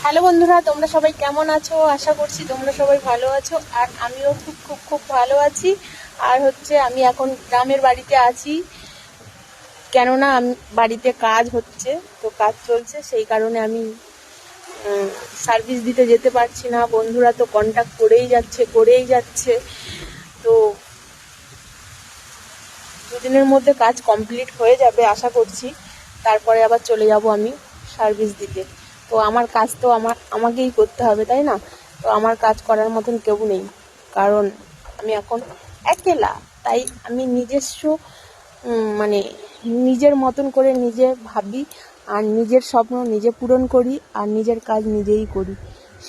Hello বন্ধুরা, তোমরা সবাই কেমন আছো? আশা করছি তোমরা সবাই ভালো আছো। আর আমিও খুব খুব খুব ভালো আছি। আর আমি এখন গ্রামের বাড়িতে আছি, কেননা বাড়িতে কাজ হচ্ছে, তো কাজ চলছে, সেই কারণে আমি সার্ভিস দিতে যেতে পারছি না। বন্ধুরা তো কন্ট্যাক্ট করেই যাচ্ছে। তো দুদিনের মধ্যে কাজ কমপ্লিট হয়ে যাবে আশা করছি, তারপরে আবার চলে যাব আমি সার্ভিস দিতে। তো আমার কাজ তো আমাকেই করতে হবে, তাই না? তো আমার কাজ করার মতন কেউ নেই, কারণ আমি এখন একেলা। তাই আমি নিজস্ব মানে নিজের মতন করে নিজে ভাবি, আর নিজের স্বপ্ন নিজে পূরণ করি, আর নিজের কাজ নিজেই করি।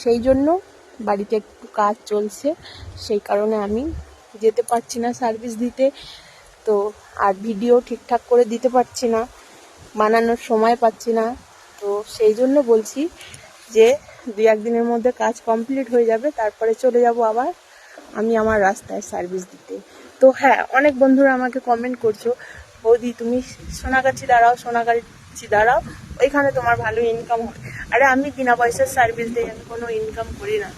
সেই জন্য বাড়িতে একটু কাজ চলছে, সেই কারণে আমি যেতে পারছি না সার্ভিস দিতে। তো আর ভিডিও ঠিকঠাক করে দিতে পারছি না, বানানোর সময় পাচ্ছি না। তো সেই জন্য বলছি যে 2-1 দিনের মধ্যে কাজ কমপ্লিট হয়ে যাবে, তারপরে চলে যাব আবার আমি আমার রাস্তায় সার্ভিস দিতে। তো হ্যাঁ, অনেক বন্ধুরা আমাকে কমেন্ট করছো, বৌদি তুমি সোনাগাছি দাঁড়াও, ওইখানে তোমার ভালো ইনকাম হয়। আরে আমি বিনা পয়সার সার্ভিস দিই, আমি কোনো ইনকাম করি না,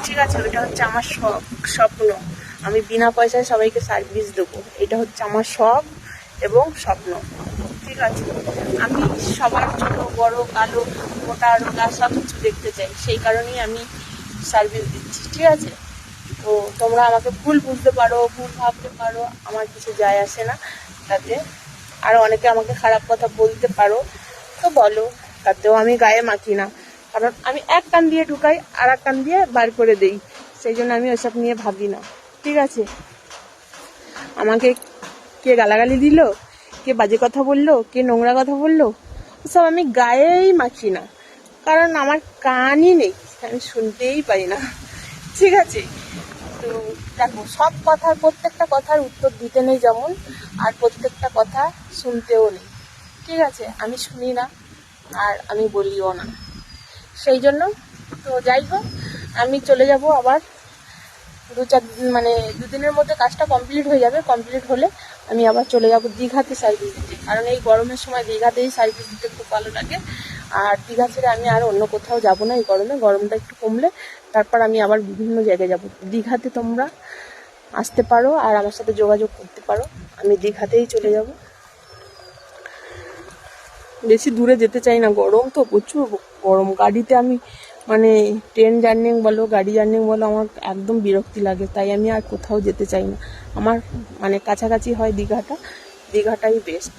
ঠিক আছে? ওইটা হচ্ছে আমার স্বপ্ন। আমি বিনা পয়সায় সবাইকে সার্ভিস দেবো, এটা হচ্ছে আমার শখ এবং স্বপ্ন, ঠিক আছে? আমি সবার ছোট বড়, কালো মোটা রোগা সব কিছু দেখতে চাই, সেই কারণেই আমি সার্ভিস দিচ্ছি, ঠিক আছে? তো তোমরা আমাকে ভুল বুঝতে পারো, ভুল ভাবতে পারো, আমার কিছু যায় আসে না তাতে। আর অনেকে আমাকে খারাপ কথা বলতে পারো, তো বলো, তাতেও আমি গায়ে মাখি না, কারণ আমি এক কান দিয়ে ঢুকাই আর এক কান দিয়ে বার করে দেই, সেই জন্য আমি ওইসব নিয়ে ভাবি না, ঠিক আছে? আমাকে কে গালাগালি দিল, কে বাজে কথা বললো, কে নোংরা কথা বললো, ওসব আমি গায়েই মাখি না, কারণ আমার কানই নেই, আমি শুনতেই পাই না, ঠিক আছে? তো দেখো, সব কথার প্রত্যেকটা কথার উত্তর দিতে নেই যেমন, আর প্রত্যেকটা কথা শুনতেও নেই, ঠিক আছে? আমি শুনি না আর আমি বলিও না, সেই জন্য। তো যাই হোক, আমি চলে যাব আবার 2-দিনের মধ্যে কাজটা কমপ্লিট হয়ে যাবে। কমপ্লিট হলে আমি আবার চলে যাব দীঘাতে সার্ভিস দিতে, কারণ এই গরমের সময় দীঘাতেই সার্ভিস দিতে খুব ভালো লাগে। আর দীঘা ছেড়ে আমি আর অন্য কোথাও যাব না এই গরমটা একটু কমলে তারপর আমি আবার বিভিন্ন জায়গায় যাব। দীঘাতে তোমরা আসতে পারো আর আমার সাথে যোগাযোগ করতে পারো, আমি দীঘাতেই চলে যাব। বেশি দূরে যেতে চাই না, গরম তো প্রচুর গরম। গাড়িতে আমি ট্রেন জার্নি বলো, গাড়ি জার্নি বলো, আমার একদম বিরক্তি লাগে, তাই আমি আর কোথাও যেতে চাই না। আমার কাছাকাছি হয় দীঘাটাই বেস্ট,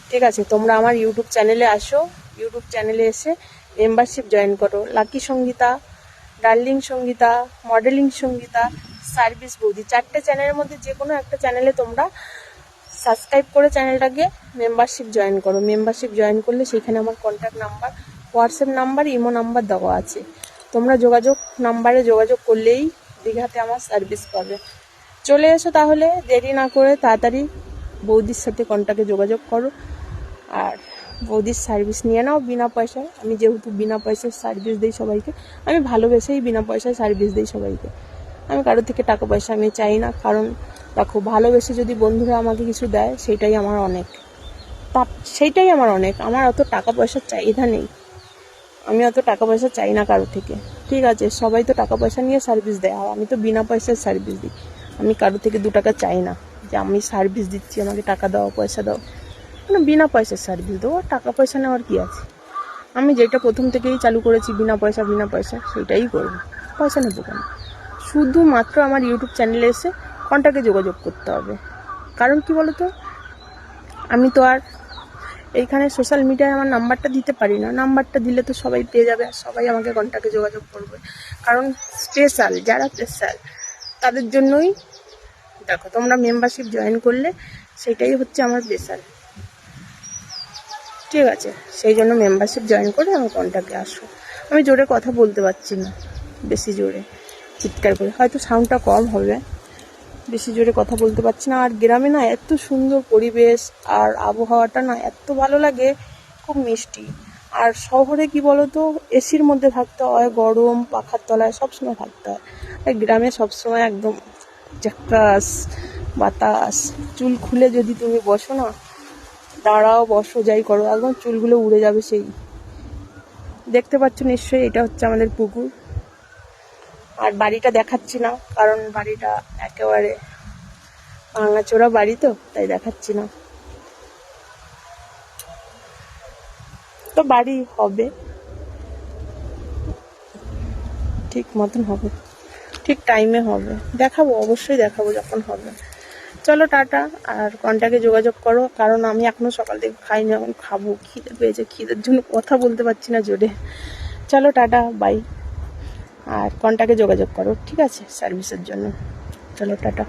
ঠিক আছে? তোমরা আমার ইউটিউব চ্যানেলে আসো, ইউটিউব চ্যানেলে এসে মেম্বারশিপ জয়েন করো। Lucky Sangeeta, darling Sangeeta, modelling Sangeeta, service বৌদি, 4টে চ্যানেলের মধ্যে যে কোনো একটা চ্যানেলে তোমরা সাবস্ক্রাইব করে চ্যানেলটাকে মেম্বারশিপ জয়েন করো। মেম্বারশিপ জয়েন করলে সেখানে আমার contact number, WhatsApp number, imo number দেওয়া আছে। তোমরা নাম্বারে যোগাযোগ করলেই দীঘাতে আমার সার্ভিস পাবে। চলে এসো তাহলে, দেরি না করে তাড়াতাড়ি বৌদির সাথে কন্ট্যাক্টে যোগাযোগ করো আর বৌদির সার্ভিস নিয়ে নাও বিনা পয়সায়। আমি যেহেতু বিনা পয়সায় সার্ভিস দিই সবাইকে, আমি ভালোবেসেই বিনা পয়সায় সার্ভিস দিই সবাইকে। আমি কারোর থেকে টাকা পয়সা আমি চাই না, কারণ দেখো, ভালোবেসে যদি বন্ধুরা আমাকে কিছু দেয় সেইটাই আমার অনেক। আমার অত টাকা পয়সার চাহিদা নেই, আমি অত টাকা পয়সা চাই না কারো থেকে, ঠিক আছে? সবাই তো টাকা পয়সা নিয়ে সার্ভিস দেয়, আর আমি তো বিনা পয়সায় সার্ভিস দিই। আমি কারো থেকে 2 টাকা চাই না যে আমি সার্ভিস দিচ্ছি আমাকে টাকা দাও, পয়সা দাও। বিনা পয়সার সার্ভিস দেবো, টাকা পয়সা নেওয়ার কি আছে? আমি যেটা প্রথম থেকেই চালু করেছি, বিনা পয়সা সেটাই করবো, পয়সা নেবো কেন? শুধুমাত্র আমার ইউটিউব চ্যানেলে এসে কন্ট্যাক্টে যোগাযোগ করতে হবে। কারণ কি বলতো, আমি তো আর এইখানে সোশ্যাল মিডিয়ায় আমার নাম্বারটা দিতে পারি না। নাম্বারটা দিলে তো সবাই পেয়ে যাবে আর সবাই আমাকে কন্ট্যাক্টে যোগাযোগ করবে, কারণ যারা স্পেশাল তাদের জন্যই। দেখো, তোমরা মেম্বারশিপ জয়েন করলে সেটাই হচ্ছে আমার স্পেশাল, ঠিক আছে? সেই জন্য মেম্বারশিপ জয়েন করে আমার কন্ট্যাক্টে আসো। আমি জোরে কথা বলতে পারছি না, বেশি জোরে চিৎকার করে, হয়তো সাউন্ডটা কম হবে, বেশি জোরে কথা বলতে পারছি না। আর গ্রামে না এত সুন্দর পরিবেশ, আর আবহাওয়াটা না এত ভালো লাগে, খুব মিষ্টি। আর শহরে কি বলতো, এসির মধ্যে থাকতে হয়, গরম, পাখার তলায় সবসময় থাকতে হয়। আর গ্রামে সবসময় একদম ঝাক্কাস বাতাস। চুল খুলে যদি তুমি বসো না, দাঁড়াও বসো যাই করো, একদম চুলগুলো উড়ে যাবে সেই দেখতে পাচ্ছ নিশ্চয়ই, এটা হচ্ছে আমাদের পুকুর। আর বাড়িটা দেখাচ্ছি না, কারণ বাড়িটা একেবারে ভাঙাচোরা বাড়ি, তো তাই দেখাচ্ছি না। তো বাড়ি হবে, ঠিক মতন হবে, ঠিক টাইমে হবে, দেখাবো, অবশ্যই দেখাবো যখন হবে। চলো টাটা। আর কন্ট্যাক্টে যোগাযোগ করো, কারণ আমি এখনো সকাল থেকে খাইনি, এখন খাবো, খিদে পেয়েছে, খিদের জন্য কথা বলতে পারছি না জোরে। চলো টাটা, বাই। আর কন্ট্যাক্টে যোগাযোগ করো, ঠিক আছে, সার্ভিসের জন্য। চলো টাটা।